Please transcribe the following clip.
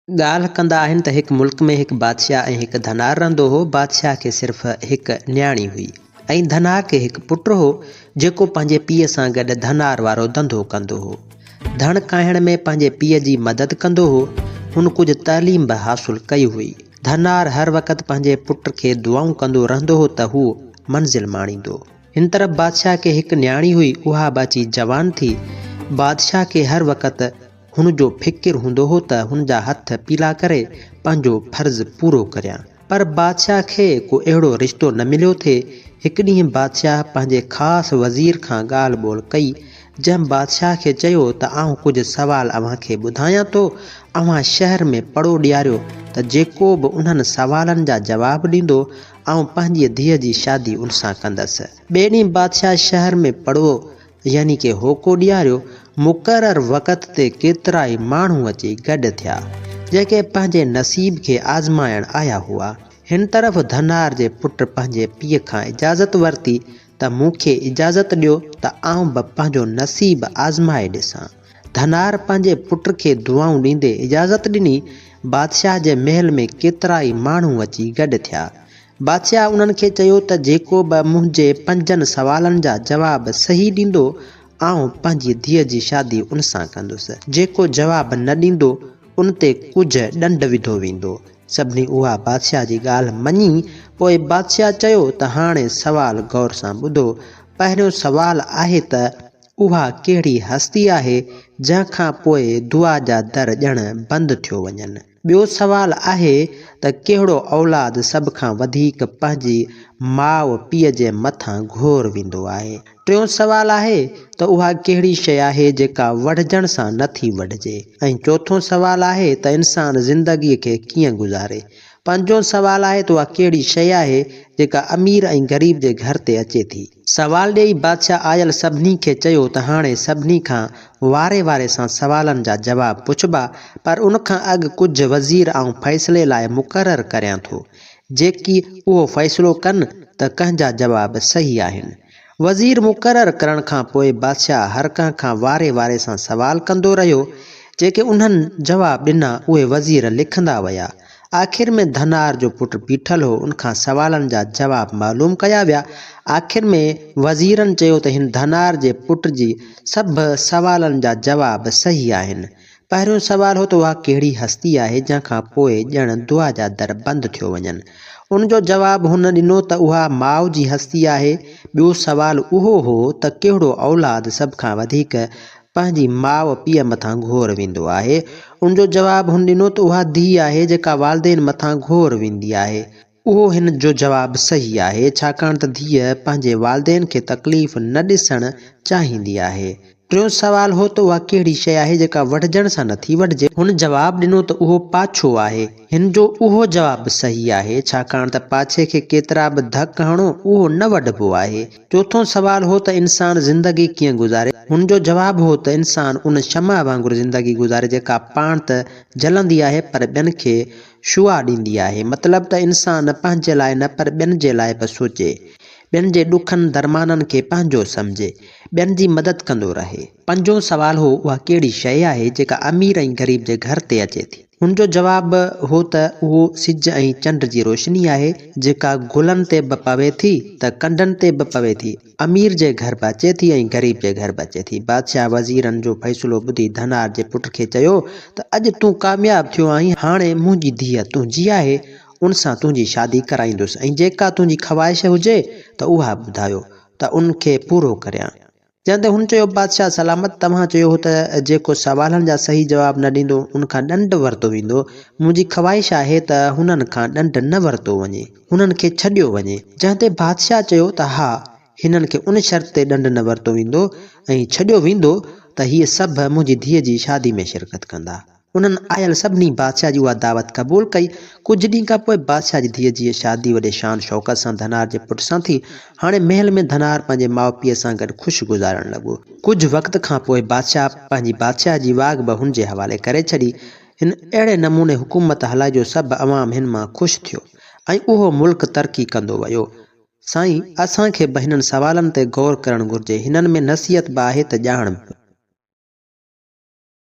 ॻाल्हि कंदा आहिनि त हिकु मुल्क में हिकु बादशाह ऐं हिकु धनार रहंदो हो। बादशाह खे सिर्फ़ु हिकु न्याणी हुई ऐं धनार खे हिकु पुटु हो जेको पंहिंजे पीउ सां गॾु धनार वारो धंधो कंदो हो। धण काइण में पंहिंजे पीउ जी मदद कंदो हो। हुन कुझु तालीम बि हासिलु कई हुई। धनार हर वक़्तु पंहिंजे पुट खे दुआऊं कंदो रहंदो हो त हू मंज़िल माणींदो। हिन तरफ़ बादशाह खे हिकु न्याणी हुई, उहा बची जवान थी। बादशाह खे हर वक़्तु हुन जो फ़िकिर हूंदो हो त हुन जा हथ पीला करे पंहिंजो फ़र्ज़ु पूरो करियां, पर बादशाह खे को अहिड़ो रिश्तो न मिलियो थे। हिकु ॾींहुं बादशाह पंहिंजे ख़ासि वज़ीर खां ॻाल्हि ॿोल कई, जंहिं बादशाह खे चयो त आउं कुझु सुवाल अव्हांखे ॿुधायां थो। अव्हां शहर में पड़ो ॾियारियो त जेको बि उन्हनि सवालनि जा जवाब ॾींदो आउं पंहिंजी धीअ जी शादी उन सां कंदसि। ॿिए ॾींहुं बादशाह शहर में पड़ो यानी कि होको ॾियारियो। मुक़ररु वक़्त ते केतिरा ई माण्हू अची गॾु थिया जेके पंहिंजे नसीब खे आज़माइण आया हुआ। हिन तरफ़ धनार जे पुट पंहिंजे पीउ खां इजाज़त वरिती त मूंखे इजाज़त ॾियो त आउं बि पंहिंजो नसीब आज़माए ॾिसां। धनार पंहिंजे पुट खे दुआऊं ॾींदे इजाज़त ॾिनी। बादशाह जे महल में केतिरा ई माण्हू अची गॾु थिया। बादशाह उन्हनि खे चयो त जेको बि मुंहिंजे 5 सवालनि जा जवाब सही ॾींदो आउं पंहिंजी धीअ जी शादी उन सां कंदुसि। जेको जवाब न ॾींदो उन ते कुझु ॾंड विधो वेंदो। सभिनी उहा बादशाह जी ॻाल्हि मञी। पोइ बादशाह चयो त हाणे सवाल गौर सां ॿुधो। पहिरियों सवाल आहे त उहा कहिड़ी हस्ती आहे जंहिंखां पोइ दुआ जा दर ॼण बंदि थियो वञनि। ॿियो सवाल आहे त कहिड़ो औलाद सभ खां वधीक पंहिंजी माउ पीउ जे मथां घोर वेंदो आहे। टियों सवाल आहे त उहा कहिड़ी शइ आहे जेका वढजण सां नथी वढिजे। ऐं चौथों सवाल आहे त इंसान ज़िंदगीअ खे कीअं गुज़ारे। पंजों सवाल आहे त उहा कहिड़ी शइ आहे जेका अमीर ऐं ग़रीब जे घर ते अचे थी। सवाल ॾेई बादशाह आयल सभिनी खे चयो त हाणे सभिनी खां वारे वारे सां सवालनि जा जवाब पुछबा, पर उन खां अॻु कुझु वज़ीर आउं फ़ैसिले लाइ मुक़ररु करियां थो, जेकी उहो फ़ैसिलो कनि त कंहिंजा जवाब सही आहिनि। वज़ीर मुक़ररु करण खां पोइ बादशाह हर कंहिं खां वारे वारे सां सवाल कंदो रहियो। जेके उन्हनि जवाब ॾिना उहे वज़ीर लिखंदा विया। आख़िर में धनार जो पुटु बीठल हो, उनखां सवालनि जा जवाब मालूम कया विया। आख़िर में वज़ीरनि चयो त हिन धनार जे पुट जी सभु सवालनि जा जवाब सही आहिनि। पहिरियों सवाल हो त उहा कहिड़ी हस्ती आहे जंहिंखां पोइ ॼण दुआ जा दर बंदि थियो वञनि। उन जो जवाब हुन ॾिनो त उहा माउ जी हस्ती आहे। ॿियो सवाल उहो हो त कहिड़ो औलाद सभ खां वधीक पंहिंजी माउ पीउ मथां घोर वेंदो आहे। उन जो जवाब हुन ॾिनो त उहा धीउ आहे जेका वालदेन मथां घोर वेंदी आहे। उहो हिन जो जवाब सही आहे, छाकाणि त धीउ पंहिंजे वालदेन खे तकलीफ़ न ॾिसणु चाहींदी आहे। टियों सवाल हो त उहा कहिड़ी शइ आहे जेका वढजण सां नथी वढिजे। हुन जवाब ॾिनो त उहो पाछो आहे। हिन जो उहो जवाब सही आहे, छाकाणि त पाछे खे केतिरा बि धक हणो उहो न वढिबो आहे। चौथों सवाल हो त इंसान ज़िंदगी कीअं गुज़ारे। हुन जो जवाब हो त इंसान उन शमा वांगुरु ज़िंदगी गुज़ारे जेका पाण त जलंदी आहे पर ॿियनि खे शुआ ॾींदी आहे। मतिलबु त इंसान पंहिंजे लाइ न पर ॿियनि जे लाइ बि सोचे, ॿियनि जे ॾुखनि दरमाननि खे पंहिंजो सम्झे, ॿियनि जी मदद कंदो रहे। पंजों सवाल हो उहा कहिड़ी शइ आहे जेका अमीर ऐं ग़रीब जे घर ते अचे थी। हुन जो जवाब हो त उहो सिज ऐं चंड जी रोशनी आहे जेका गुलनि ते बि पवे थी त कंडनि ते बि पवे थी। अमीर जे घर बि अचे थी ऐं ग़रीब जे घर बि अचे थी। बादशाह वज़ीरनि जो फ़ैसिलो ॿुधी धनार जे पुट खे चयो त अॼु तूं कामयाबु थियो आहीं। हाणे मुंहिंजी धीअ तुंहिंजी आहे, उन सां तुंहिंजी शादी कराईंदुसि ऐं जेका तुंहिंजी ख़्वाहिश हुजे त उहा ॿुधायो त उनखे पूरो करियां। जंहिं ते हुन चयो बादशाह सलामत, तव्हां चयो हो त जेको सवालनि जा सही जवाब न ॾींदो उनखां ॾंड वरितो वेंदो। मुंहिंजी ख़्वाहिश आहे त हुननि खां ॾंड न वरितो वञे, हुननि खे छॾियो वञे। जंहिं ते बादशाह चयो त हा, हिननि खे उन शर्त ते ॾंड न वरितो वेंदो ऐं छॾियो वेंदो त हीअ सभु मुंहिंजी धीअ जी शादी में शिरकत कंदा। उन्हनि आयल सभिनी बादशाह जी उहा दावत क़बूल कई। कुझु ॾींहं खां पोइ बादशाह जी धीअ जी शादी वॾे शान शौक़त सां धनार जे पुट सां थी। हाणे महल में धनार पंहिंजे माउ पीउ सां गॾु ख़ुशि गुज़ारण लॻो। कुझु वक़्त खां पोइ बादशाह पंहिंजी बादशाह जी वाग बि हुन जे हवाले करे छॾी। हिन अहिड़े नमूने हुकूमत हलाई जो सभु अवाम हिन मां ख़ुशि थियो ऐं उहो मुल्क तरक़ी कंदो वियो। साईं, असांखे बि हिननि सवालनि ते गौर करणु घुरिजे। हिननि में नसीहत बि आहे त ॼाण